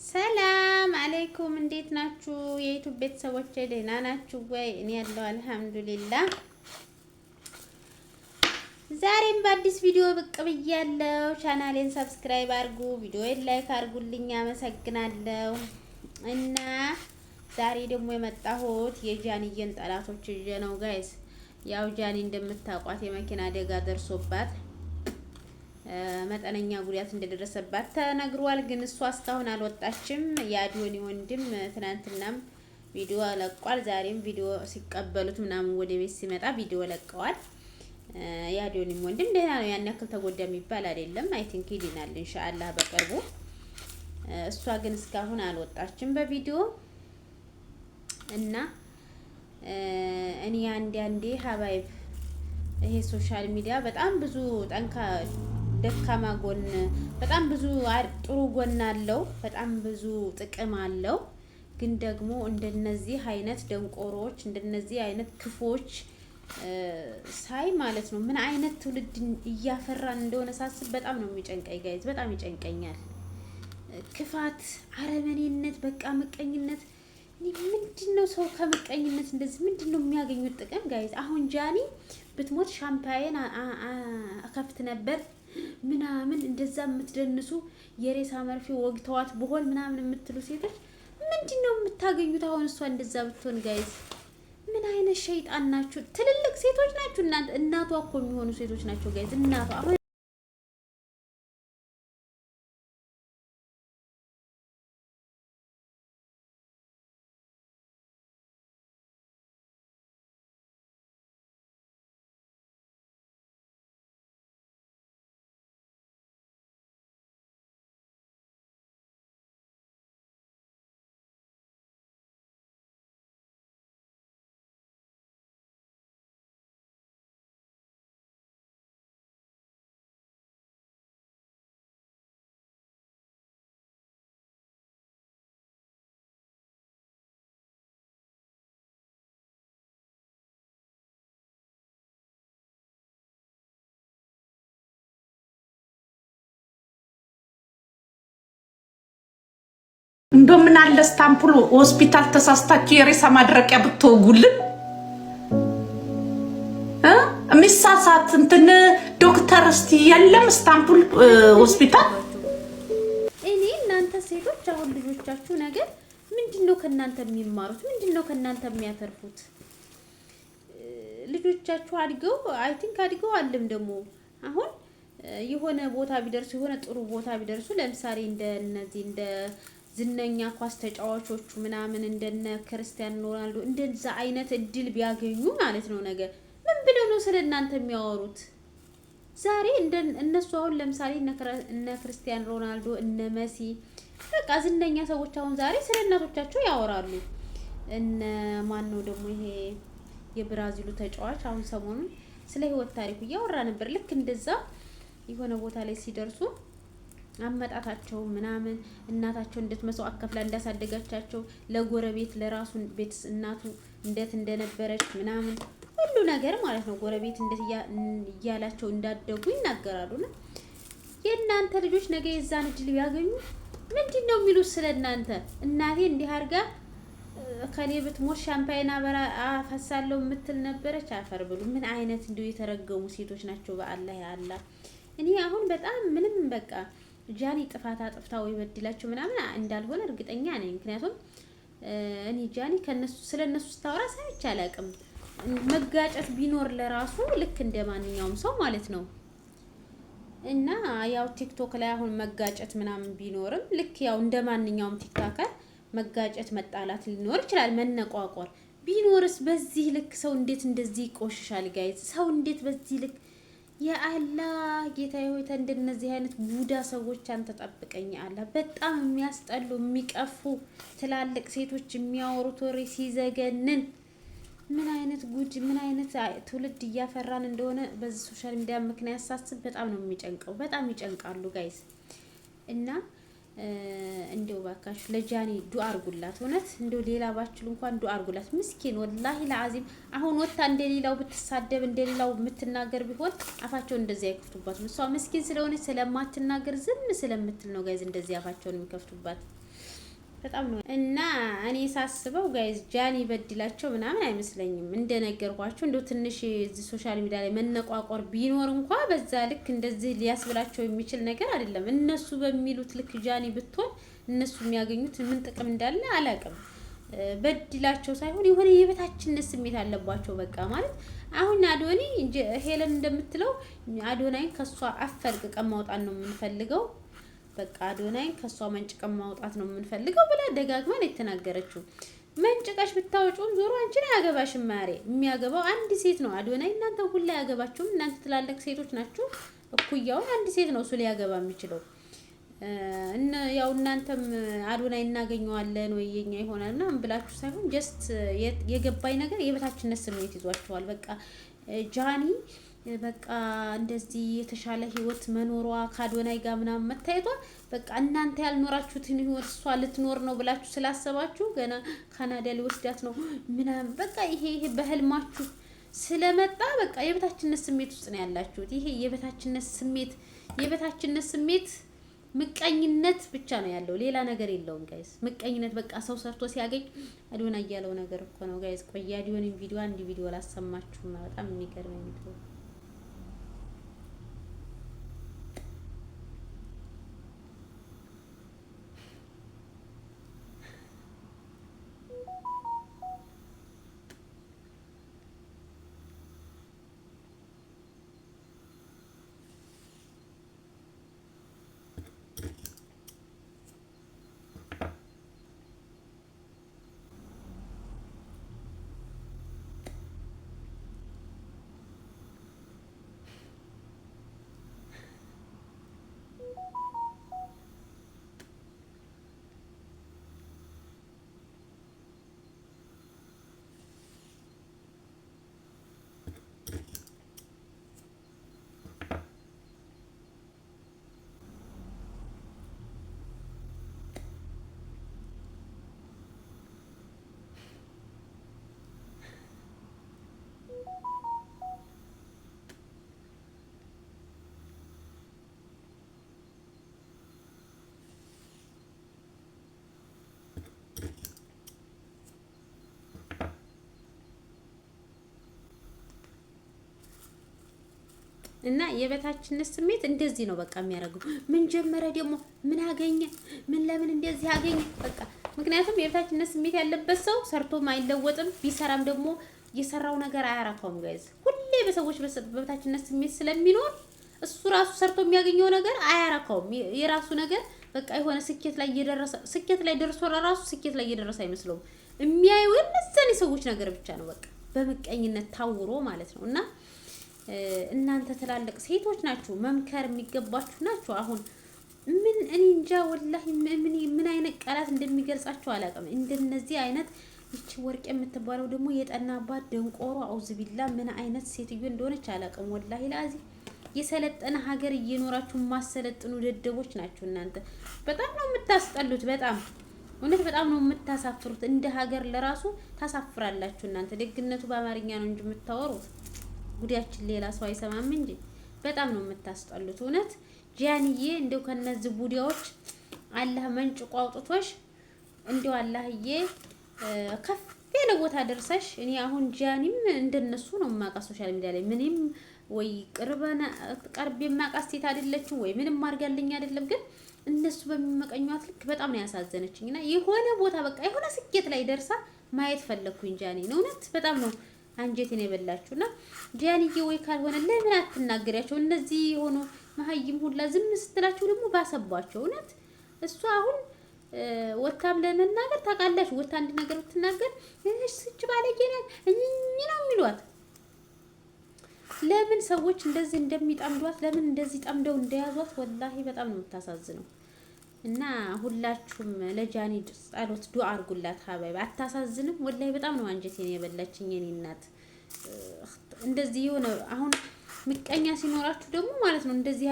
ሰላም አለይኩም እንዴት ናችሁ? የዩቲዩብ ቤተሰቦቼ ደህና ናችሁ ወይ? እኔ ያለው አልሐምዱሊላህ። ዛሬም በአዲስ ቪዲዮ ብቅ ብያለሁ። ቻናሌን ሰብስክራይብ አድርጉ፣ ቪዲዮዬን ላይክ አድርጉልኝ። አመሰግናለሁ። እና ዛሬ ደግሞ የመጣሁት የጃኒየን ጠላቶች ይዤ ነው ጋይስ። ያው ጃኒ እንደምታውቋት የመኪና አደጋ ደርሶባት መጠነኛ ጉዳት እንደደረሰባት ተነግሯል። ግን እሷ እስካሁን አልወጣችም። የአዲዮኒ ወንድም ትናንትናም ቪዲዮ ለቋል። ዛሬም ቪዲዮ ሲቀበሉት ምናምን ወደ ቤት ሲመጣ ቪዲዮ ለቀዋል። የአዲዮኒም ወንድም ደህና ነው፣ ያን ያክል ተጎዳ የሚባል አይደለም። አይ ቲንክ ይድናል ኢንሻአላህ በቅርቡ። እሷ ግን እስካሁን አልወጣችም በቪዲዮ እና እኔ አንዴ ሀባይብ ይሄ ሶሻል ሚዲያ በጣም ብዙ ደካማ ጎን በጣም ብዙ ጥሩ ጎን አለው፣ በጣም ብዙ ጥቅም አለው። ግን ደግሞ እንደነዚህ አይነት ደንቆሮች እንደነዚህ አይነት ክፎች ሳይ ማለት ነው ምን አይነት ትውልድ እያፈራን እንደሆነ ሳስብ በጣም ነው የሚጨንቀኝ ጋይዝ፣ በጣም ይጨንቀኛል። ክፋት፣ አረመኔነት፣ በቃ ምቀኝነት። ምንድነው ሰው ከምቀኝነት እንደዚህ ምንድነው የሚያገኙት ጥቅም ጋይዝ? አሁን ጃኒ ብትሞት ሻምፓይን አከፍት ነበር ምናምን እንደዛ የምትደንሱ የሬሳ መርፌ ወግተዋት በሆል ምናምን የምትሉ ሴቶች ምንድነው የምታገኙት? አሁን እሷ እንደዛ ብትሆን ጋይዝ ምን አይነት ሸይጣን ናችሁ? ትልልቅ ሴቶች ናችሁ እናንተ። እናቷ እኮ የሚሆኑ ሴቶች ናቸው ጋይዝ። እናቷ አሁን እንደምን አለ ስታምፑል ሆስፒታል ተሳስታችሁ የሬሳ ማድረቂያ ብትወጉልን ሚሳሳት እንትን ዶክተር እስቲ የለም ስታምፑል ሆስፒታል። እኔ እናንተ ሴቶች አሁን ልጆቻችሁ ነገር ምንድነው ከናንተ የሚማሩት? ምንድነው ከናንተ የሚያተርፉት? ልጆቻችሁ አድገው አይ ቲንክ አድገው አለም ደግሞ አሁን የሆነ ቦታ ቢደርሱ የሆነ ጥሩ ቦታ ቢደርሱ ለምሳሌ እንደነዚህ እንደ ዝነኛ ኳስ ተጫዋቾቹ ምናምን እንደነ ክርስቲያኖ ሮናልዶ እንደዛ አይነት እድል ቢያገኙ ማለት ነው ነገር ምን ብለው ነው ስለናንተ የሚያወሩት? ዛሬ እነሱ አሁን ለምሳሌ እነ ክርስቲያኖ ሮናልዶ እነ መሲ በቃ ዝነኛ ሰዎች አሁን ዛሬ ስለናቶቻቸው ያወራሉ። እነ ማን ነው ደግሞ ይሄ የብራዚሉ ተጫዋች አሁን ሰሞኑን ስለ ህይወት ታሪኩ እያወራ ነበር። ልክ እንደዛ የሆነ ቦታ ላይ ሲደርሱ አመጣታቸው ምናምን እናታቸው እንዴት መስዋዕት ከፍላ እንዳሳደጋቻቸው ለጎረቤት ለራሱ ቤት እናቱ እንዴት እንደነበረች ምናምን ሁሉ ነገር ማለት ነው ጎረቤት እንዴት እያላቸው እንዳደጉ ይናገራሉና የእናንተ ልጆች ነገ የዛን እድል ቢያገኙ ምንድነው የሚሉት ስለናንተ? እናቴ እንዲህ አድርጋ ከሌብት ሞት ሻምፓይን አፈሳለሁ የምትል ነበረች። አፈር ብሉ። ምን አይነት እንዲሁ የተረገሙ ሴቶች ናቸው በአላህ ያላ። እኔ አሁን በጣም ምንም በቃ ጃኒ ጥፋታ ጥፍታው ይበድላችሁ ምናምን እንዳልሆነ እርግጠኛ ነኝ። ምክንያቱም እኔ ጃኒ ስለነሱ ስታወራ ሰምቼ አላውቅም። መጋጨት ቢኖር ለራሱ ልክ እንደማንኛውም ሰው ማለት ነው። እና ያው ቲክቶክ ላይ አሁን መጋጨት ምናምን ቢኖርም ልክ ያው እንደማንኛውም ቲክቶከር መጋጨት መጣላት ሊኖር ይችላል። መነቋቋር ቢኖርስ በዚህ ልክ ሰው እንዴት እንደዚህ ይቆሽሻል ጋይዝ? ሰው እንዴት በዚህ ልክ የአላህ ጌታዬ ሆይ እንደነዚህ አይነት ቡዳ ሰዎች አንተ ጠብቀኝ አላህ። በጣም የሚያስጠሉ የሚቀፉ ትላልቅ ሴቶች የሚያወሩት ወሬ ሲዘገንን ምን አይነት ጉድ ምን አይነት ትውልድ እያፈራን እንደሆነ በዚህ ሶሻል ሚዲያ ምክንያት ሳስብ በጣም ነው የሚጨንቀው። በጣም ይጨንቃሉ ጋይስ። እና እንደው ባካችሁ ለጃኒ ዱአ አርጉላት። እውነት እንደው ሌላ ባችሉ እንኳን ዱአ አርጉላት። ምስኪን ወላሂ ለአዚም አሁን ወጣ እንደሌላው ብትሳደብ እንደሌላው የምትናገር ቢሆን አፋቸውን እንደዚህ አይከፍቱባትም። እሷ ምስኪን ስለሆነች ስለማትናገር ዝም ስለምትል ነው ጋይዝ እንደዚህ አፋቸውን የሚከፍቱባት። በጣም ነው እና እኔ ሳስበው ጋይዝ ጃኒ በድላቸው ምናምን አይመስለኝም። እንደነገርኳቸው እንደው ትንሽ እዚህ ሶሻል ሚዲያ ላይ መነቋቋር ቢኖር እንኳን በዛ ልክ እንደዚህ ሊያስብላቸው የሚችል ነገር አይደለም። እነሱ በሚሉት ልክ ጃኒ ብትሆን እነሱ የሚያገኙት ምን ጥቅም እንዳለ አላውቅም። በድላቸው ሳይሆን የሆነ የበታችነት ስሜት አለባቸው። በቃ ማለት አሁን አዶኒ ሄለን እንደምትለው አዶናይን ከሷ አፈልቅቀን ማውጣት ነው የምንፈልገው። በቃ አዶናይን ከሷ መንጭቀን ማውጣት ነው የምንፈልገው ብላ ደጋግማ የተናገረችው። መንጭቀሽ ብታወጪውም ዞሮ አንቺን አያገባሽም ማሬ። የሚያገባው አንድ ሴት ነው አዶናይ። እናንተ ሁላ አያገባችሁም። እናንተ ትላልቅ ሴቶች ናችሁ። እኩያውን አንድ ሴት ነው እሱ ሊያገባ የሚችለው። ያው እናንተም አዶናይ እናገኘዋለን ወይ የኛ ይሆናል ምናምን ብላችሁ ሳይሆን ጀስት የገባኝ ነገር የበታችነት ስሜት ይዟችኋል። በቃ ጃኒ በቃ እንደዚህ የተሻለ ህይወት መኖሯ ከአዶናይ ጋር ምናምን መታየቷ በቃ እናንተ ያልኖራችሁትን ህይወት እሷ ልትኖር ነው ብላችሁ ስላሰባችሁ ገና ካናዳ ሊወስዳት ነው ምናምን በቃ ይሄ በህልማችሁ ስለመጣ በቃ የበታችነት ስሜት ውስጥ ነው ያላችሁት። ይሄ የበታችነት ስሜት ምቀኝነት ብቻ ነው ያለው፣ ሌላ ነገር የለውም ጋይስ። ምቀኝነት በቃ ሰው ሰርቶ ሲያገኝ አዶናይ ያለው ነገር እኮ ነው ጋይስ። ቆይ አዶናይ ቪዲዮ ላሰማችሁና በጣም የሚገርመኝ ቪዲዮ እና የበታችነት ስሜት እንደዚህ ነው በቃ የሚያደርገው። ምን ጀመረ ደግሞ ምን አገኘ ምን ለምን እንደዚህ አገኘ በቃ። ምክንያቱም የበታችነት ስሜት ያለበት ሰው ሰርቶም አይለወጥም፣ ቢሰራም ደግሞ የሰራው ነገር አያረካውም ጋይዝ። ሁሌ በሰዎች በበታችነት ስሜት ስለሚኖር እሱ ራሱ ሰርቶ የሚያገኘው ነገር አያረካውም። የራሱ ነገር በቃ የሆነ ስኬት ላይ ደርሶ ራሱ ስኬት ላይ እየደረሰ አይመስለውም። የሚያየው እነዛን የሰዎች ነገር ብቻ ነው በቃ በምቀኝነት ታውሮ ማለት ነው። እና እናንተ ትላልቅ ሴቶች ናችሁ፣ መምከር የሚገባችሁ ናችሁ። አሁን ምን እኔ እንጃ ወላሂ ምን አይነት ቃላት እንደሚገልጻቸው አላውቅም። እንደነዚህ አይነት እቺ ወርቅ የምትባለው ደግሞ የጠናባት ደንቆሮ አውዝ ቢላ ምን አይነት ሴትዮ እንደሆነች አላውቅም። ወላሂ ላዚ የሰለጠነ ሀገር እየኖራችሁ ማሰለጥኑ ደደቦች ናችሁ እናንተ። በጣም ነው የምታስጠሉት። በጣም እውነት በጣም ነው የምታሳፍሩት። እንደ ሀገር ለራሱ ታሳፍራላችሁ እናንተ። ደግነቱ በአማርኛ ነው እንጂ የምታወሩት ጉዳያችን ሌላ ሰው አይሰማም እንጂ በጣም ነው የምታስጠሉት። እውነት ጃንዬ እንደው ከነዚህ ቡዲያዎች አላህ መንጭቆ አውጥቶሽ እንደው አላህዬ ከፍ ያለ ቦታ ደርሰሽ። እኔ አሁን ጃኒም እንደነሱ ነው የማውቃት ሶሻል ሚዲያ ላይ ምንም ወይ ቀርብ የማውቃት ሴት አይደለችም ወይ ምንም አድርጋልኝ አይደለም። ግን እነሱ በሚመቀኟት ልክ በጣም ነው ያሳዘነችኝ። እና የሆነ ቦታ በቃ የሆነ ስኬት ላይ ደርሳ ማየት ፈለኩኝ ጃኒን። እውነት በጣም ነው አንጀቴን የበላችሁና ጃንዬ ወይ ካልሆነ ለምን አትናገሪያቸው? እነዚህ የሆኑ መሀይም ሁላ ዝም ስትላችሁ ደግሞ ባሰባቸው። እውነት እሷ አሁን ወታም ለመናገር ታውቃላችሁ። ወታ አንድ ነገር ብትናገር እሺ ባለጌ ነው የሚሏት። ለምን ሰዎች እንደዚህ እንደሚጠምዷት ለምን እንደዚህ ጠምደው እንደያዟት ወላሂ በጣም ነው የምታሳዝነው። እና ሁላችሁም ለጃኒ ጸሎት ዱአ አድርጉላት። ሀባይባ አታሳዝንም? ወላሂ በጣም ነው አንጀቴን የበላችኝ የኔ እናት። እንደዚህ የሆነ አሁን ምቀኛ ሲኖራችሁ ደግሞ ማለት ነው እንደዚህ